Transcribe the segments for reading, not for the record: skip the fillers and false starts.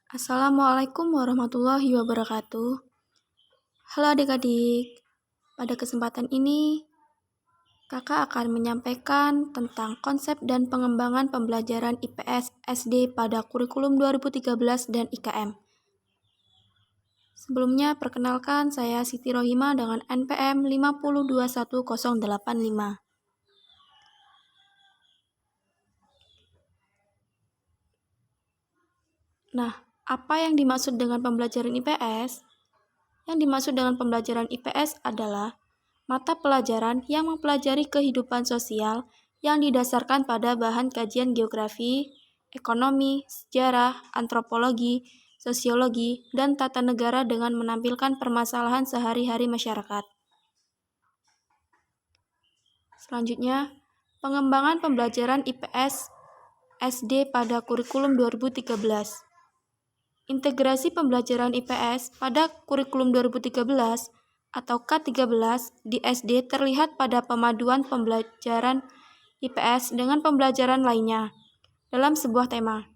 Assalamualaikum warahmatullahi wabarakatuh. Halo adik-adik, pada kesempatan ini kakak akan menyampaikan tentang konsep dan pengembangan pembelajaran IPS SD pada kurikulum 2013 dan IKM. Sebelumnya perkenalkan saya Siti Rohima dengan NPM 5021085. Nah, apa yang dimaksud dengan pembelajaran IPS? Yang dimaksud dengan pembelajaran IPS adalah mata pelajaran yang mempelajari kehidupan sosial yang didasarkan pada bahan kajian geografi, ekonomi, sejarah, antropologi, sosiologi, dan tata negara dengan menampilkan permasalahan sehari-hari masyarakat. Selanjutnya, pengembangan pembelajaran IPS SD pada kurikulum 2013. Integrasi pembelajaran IPS pada kurikulum 2013 atau K13 di SD terlihat pada pemaduan pembelajaran IPS dengan pembelajaran lainnya dalam sebuah tema.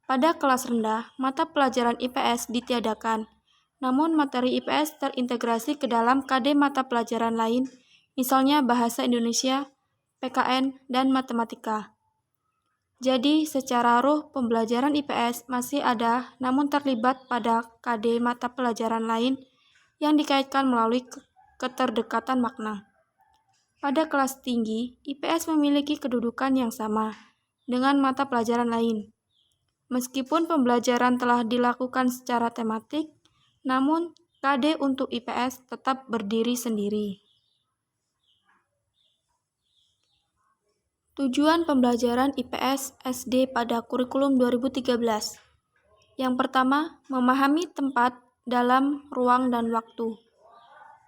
Pada kelas rendah, mata pelajaran IPS ditiadakan, namun materi IPS terintegrasi ke dalam KD mata pelajaran lain, misalnya Bahasa Indonesia, PKN, dan Matematika. Jadi, secara ruh pembelajaran IPS masih ada, namun terlibat pada KD mata pelajaran lain yang dikaitkan melalui keterdekatan makna. Pada kelas tinggi, IPS memiliki kedudukan yang sama dengan mata pelajaran lain. Meskipun pembelajaran telah dilakukan secara tematik, namun KD untuk IPS tetap berdiri sendiri. Tujuan pembelajaran IPS SD pada kurikulum 2013. Yang pertama, memahami tempat dalam ruang dan waktu.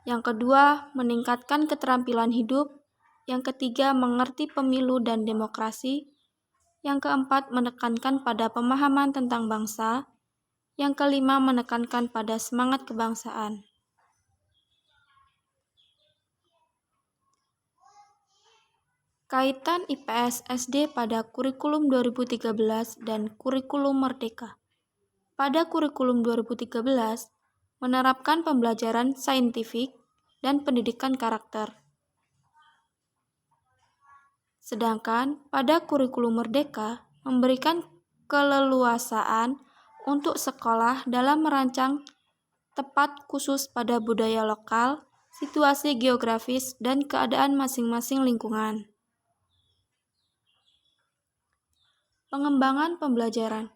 Yang kedua, meningkatkan keterampilan hidup. Yang ketiga, mengerti pemilu dan demokrasi. Yang keempat, menekankan pada pemahaman tentang bangsa. Yang kelima, menekankan pada semangat kebangsaan. Kaitan IPS SD pada kurikulum 2013 dan kurikulum Merdeka. Pada kurikulum 2013, menerapkan pembelajaran saintifik dan pendidikan karakter. Sedangkan pada kurikulum Merdeka, memberikan keleluasaan untuk sekolah dalam merancang tepat khusus pada budaya lokal, situasi geografis, dan keadaan masing-masing lingkungan. Pengembangan pembelajaran.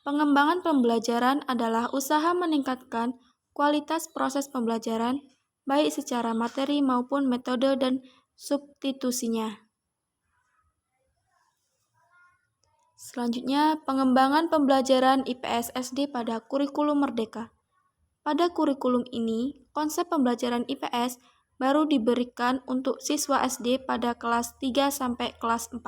Pengembangan pembelajaran adalah usaha meningkatkan kualitas proses pembelajaran, baik secara materi maupun metode dan substitusinya. Selanjutnya, pengembangan pembelajaran IPS SD pada kurikulum Merdeka. Pada kurikulum ini, konsep pembelajaran IPS baru diberikan untuk siswa SD pada kelas 3 sampai kelas 4.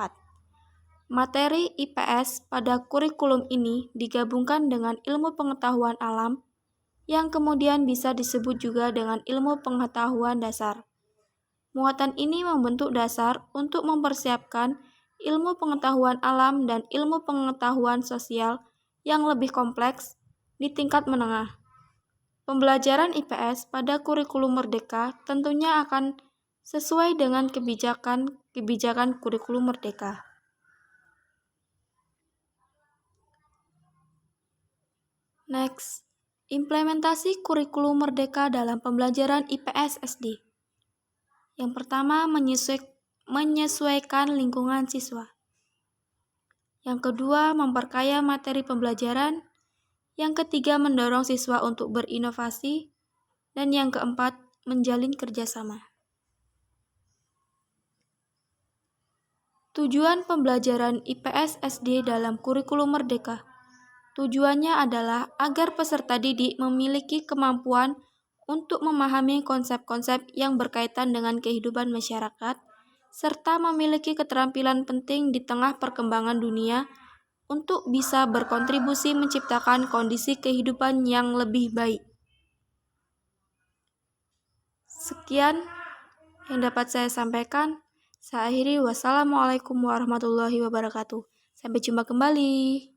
Materi IPS pada kurikulum ini digabungkan dengan ilmu pengetahuan alam, yang kemudian bisa disebut juga dengan ilmu pengetahuan dasar. Muatan ini membentuk dasar untuk mempersiapkan ilmu pengetahuan alam dan ilmu pengetahuan sosial yang lebih kompleks di tingkat menengah. Pembelajaran IPS pada kurikulum Merdeka tentunya akan sesuai dengan kebijakan kurikulum Merdeka. Next, implementasi kurikulum Merdeka dalam pembelajaran IPS SD. Yang pertama, menyesuaikan lingkungan siswa. Yang kedua, memperkaya materi pembelajaran. Yang ketiga, mendorong siswa untuk berinovasi. Dan yang keempat, menjalin kerjasama. Tujuan pembelajaran IPS SD dalam kurikulum Merdeka. Tujuannya adalah agar peserta didik memiliki kemampuan untuk memahami konsep-konsep yang berkaitan dengan kehidupan masyarakat, serta memiliki keterampilan penting di tengah perkembangan dunia untuk bisa berkontribusi menciptakan kondisi kehidupan yang lebih baik. Sekian yang dapat saya sampaikan. Saya akhiri, wassalamualaikum warahmatullahi wabarakatuh. Sampai jumpa kembali.